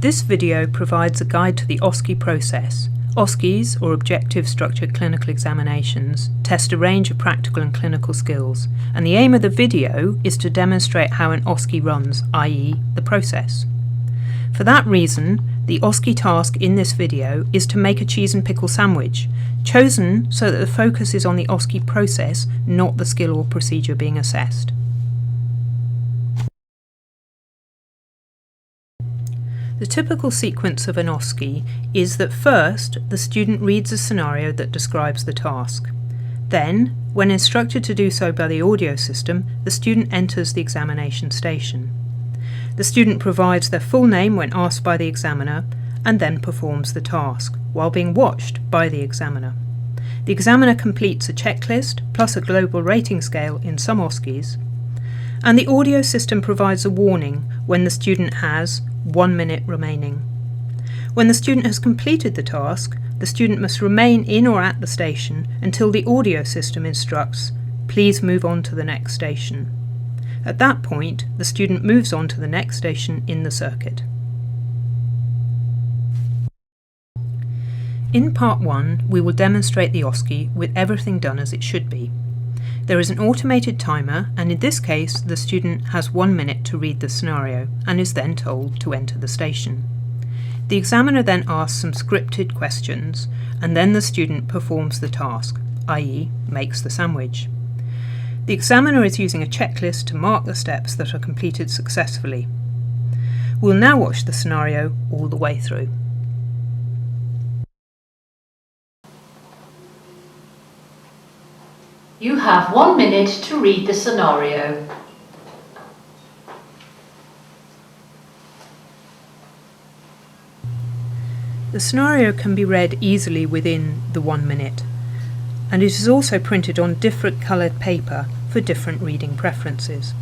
This video provides a guide to the OSCE process. OSCEs, or Objective Structured Clinical Examinations, test a range of practical and clinical skills, and the aim of the video is to demonstrate how an OSCE runs, i.e. the process. For that reason, the OSCE task in this video is to make a cheese and pickle sandwich, chosen so that the focus is on the OSCE process, not the skill or procedure being assessed. The typical sequence of an OSCE is that first, the student reads a scenario that describes the task. Then, when instructed to do so by the audio system, the student enters the examination station. The student provides their full name when asked by the examiner, and then performs the task, while being watched by the examiner. The examiner completes a checklist, plus a global rating scale in some OSCEs, and the audio system provides a warning when the student has 1 minute remaining. When the student has completed the task, the student must remain in or at the station until the audio system instructs, "Please move on to the next station." At that point, the student moves on to the next station in the circuit. In part 1, we will demonstrate the OSCE with everything done as it should be. There is an automated timer, and in this case the student has 1 minute to read the scenario and is then told to enter the station. The examiner then asks some scripted questions, and then the student performs the task, i.e. makes the sandwich. The examiner is using a checklist to mark the steps that are completed successfully. We'll now watch the scenario all the way through. You have 1 minute to read the scenario. The scenario can be read easily within the 1 minute, and it is also printed on different coloured paper for different reading preferences.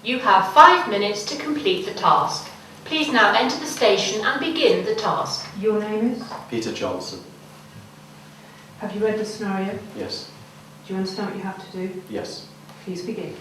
You have 5 minutes to complete the task. Please now enter the station and begin the task. Your name is? Peter Johnson. Have you read the scenario? Yes. Do you understand what you have to do? Yes. Please begin.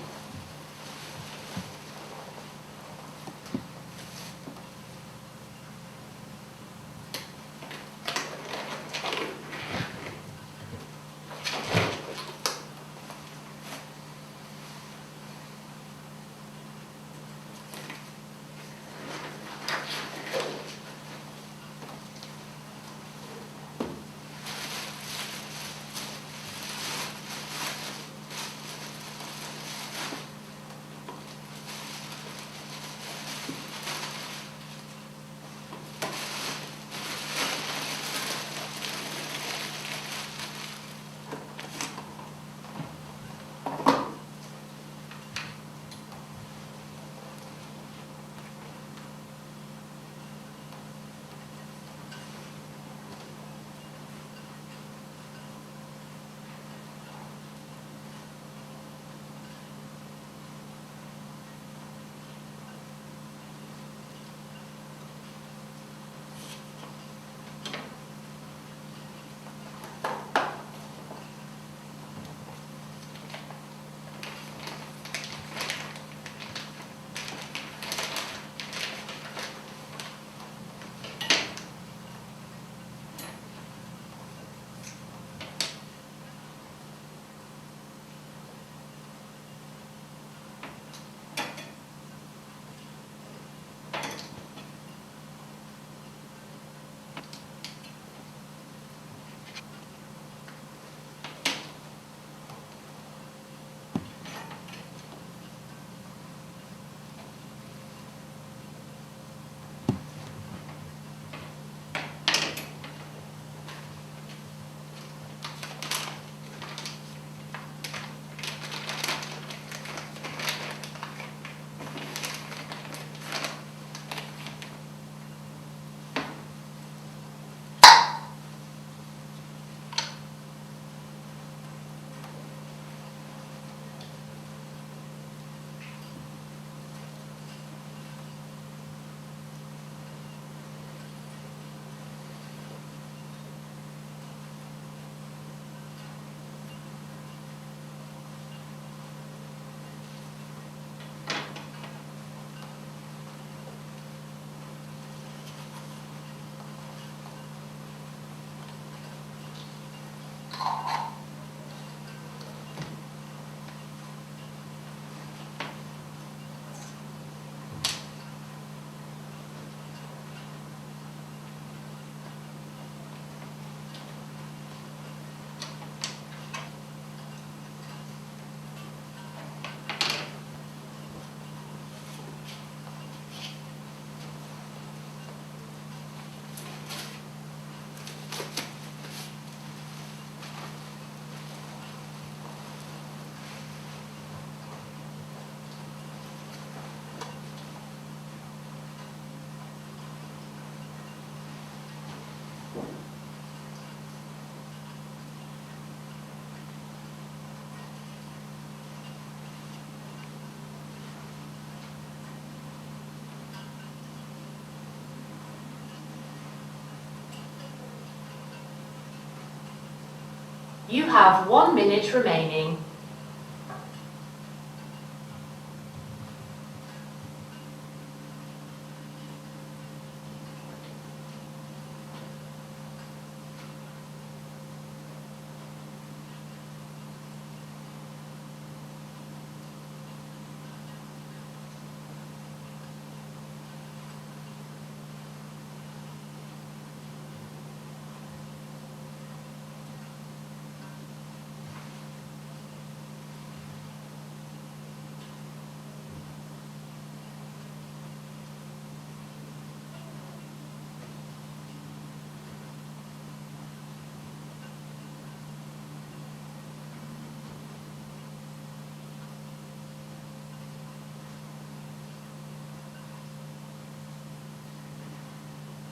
You have 1 minute remaining.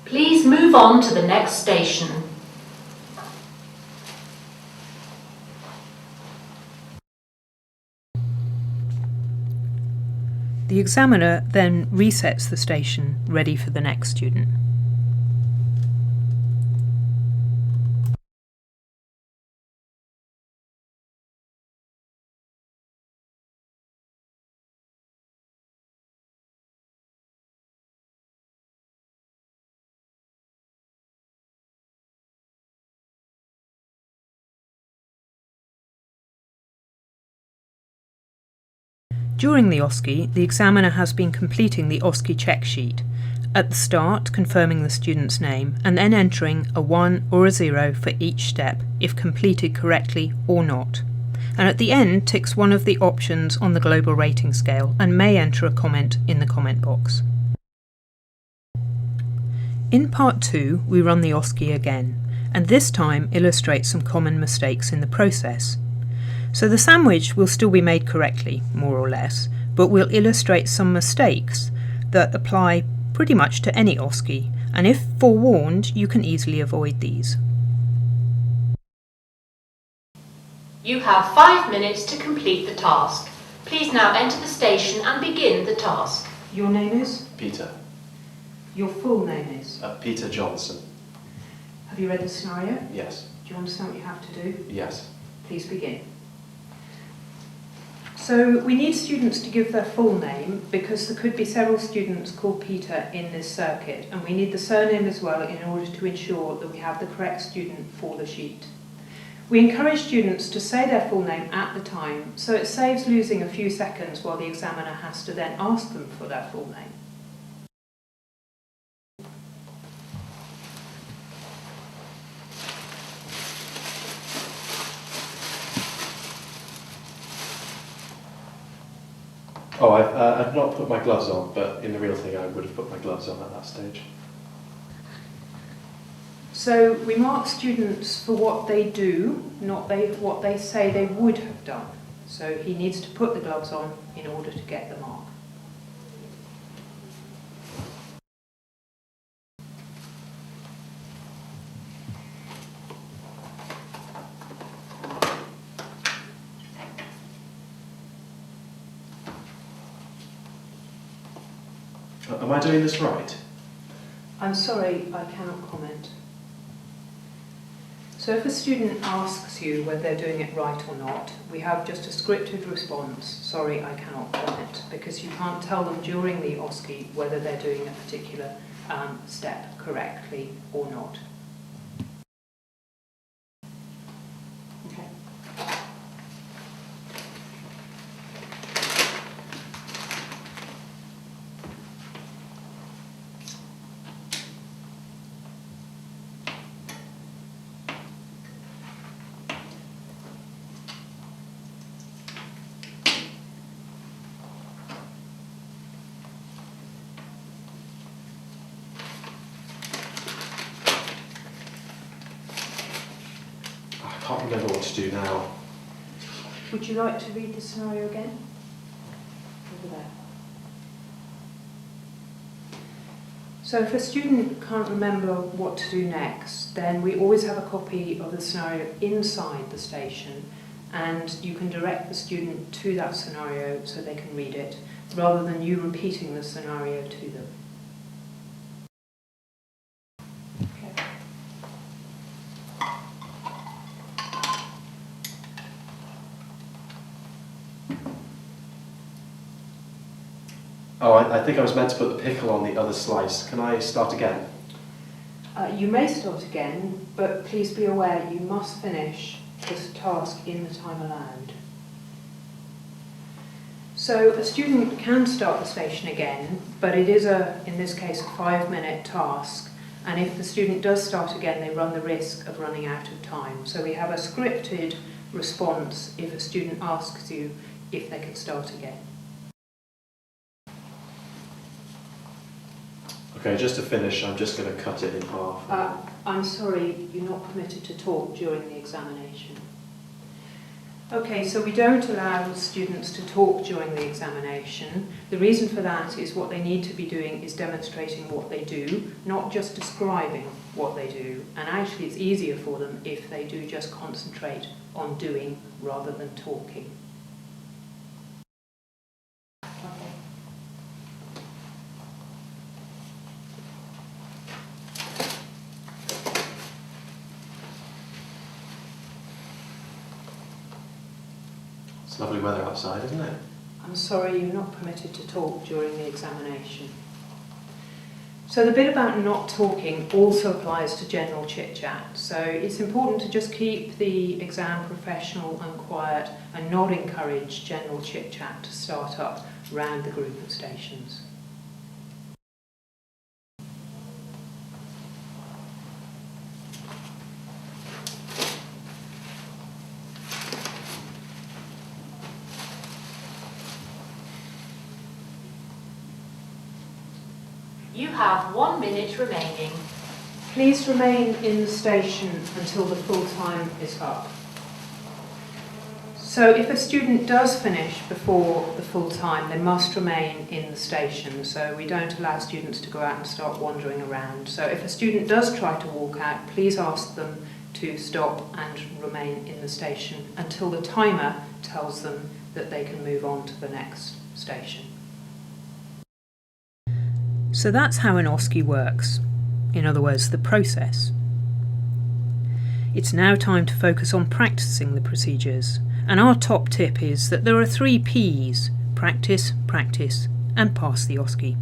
Please move on to the next station. The examiner then resets the station, ready for the next student. During the OSCE, the examiner has been completing the OSCE check sheet, at the start confirming the student's name and then entering a 1 or a 0 for each step if completed correctly or not, and at the end ticks one of the options on the global rating scale and may enter a comment in the comment box. In part 2 we run the OSCE again, and this time illustrate some common mistakes in the process. So the sandwich will still be made correctly, more or less, but we'll illustrate some mistakes that apply pretty much to any OSCE, and if forewarned, you can easily avoid these. You have 5 minutes to complete the task. Please now enter the station and begin the task. Your name is? Peter. Your full name is? Peter Johnson. Have you read the scenario? Yes. Do you understand what you have to do? Yes. Please begin. So we need students to give their full name because there could be several students called Peter in this circuit, and we need the surname as well in order to ensure that we have the correct student for the sheet. We encourage students to say their full name at the time, so it saves losing a few seconds while the examiner has to then ask them for their full name. Oh, I've not put my gloves on, but in the real thing I would have put my gloves on at that stage. So we mark students for what they do, not what they say they would have done. So he needs to put the gloves on in order to get the mark. Am I doing this right? I'm sorry, I cannot comment. So if a student asks you whether they're doing it right or not, we have just a scripted response, sorry, I cannot comment, because you can't tell them during the OSCE whether they're doing a particular step correctly or not. Okay. I can't remember what to do now. Would you like to read the scenario again? Over there. So if a student can't remember what to do next, then we always have a copy of the scenario inside the station, and you can direct the student to that scenario so they can read it, rather than you repeating the scenario to them. Okay. Oh, I think I was meant to put the pickle on the other slice. Can I start again? You may start again, but please be aware you must finish this task in the time allowed. So a student can start the station again, but it is in this case, a 5-minute task. And if the student does start again, they run the risk of running out of time. So we have a scripted response if a student asks you if they can start again. Okay, just to finish, I'm just going to cut it in half. I'm sorry, you're not permitted to talk during the examination. Okay, so we don't allow students to talk during the examination. The reason for that is what they need to be doing is demonstrating what they do, not just describing what they do. And actually it's easier for them if they do just concentrate on doing rather than talking. Okay. It's lovely weather outside, isn't it? I'm sorry, you're not permitted to talk during the examination. So the bit about not talking also applies to general chit-chat. So it's important to just keep the exam professional and quiet and not encourage general chit-chat to start up around the group of stations. You have 1 minute remaining. Please remain in the station until the full time is up. So if a student does finish before the full time, they must remain in the station. So we don't allow students to go out and start wandering around. So if a student does try to walk out, please ask them to stop and remain in the station until the timer tells them that they can move on to the next station. So that's how an OSCE works. In other words, the process. It's now time to focus on practicing the procedures. And our top tip is that there are 3 P's: practice, practice, and pass the OSCE.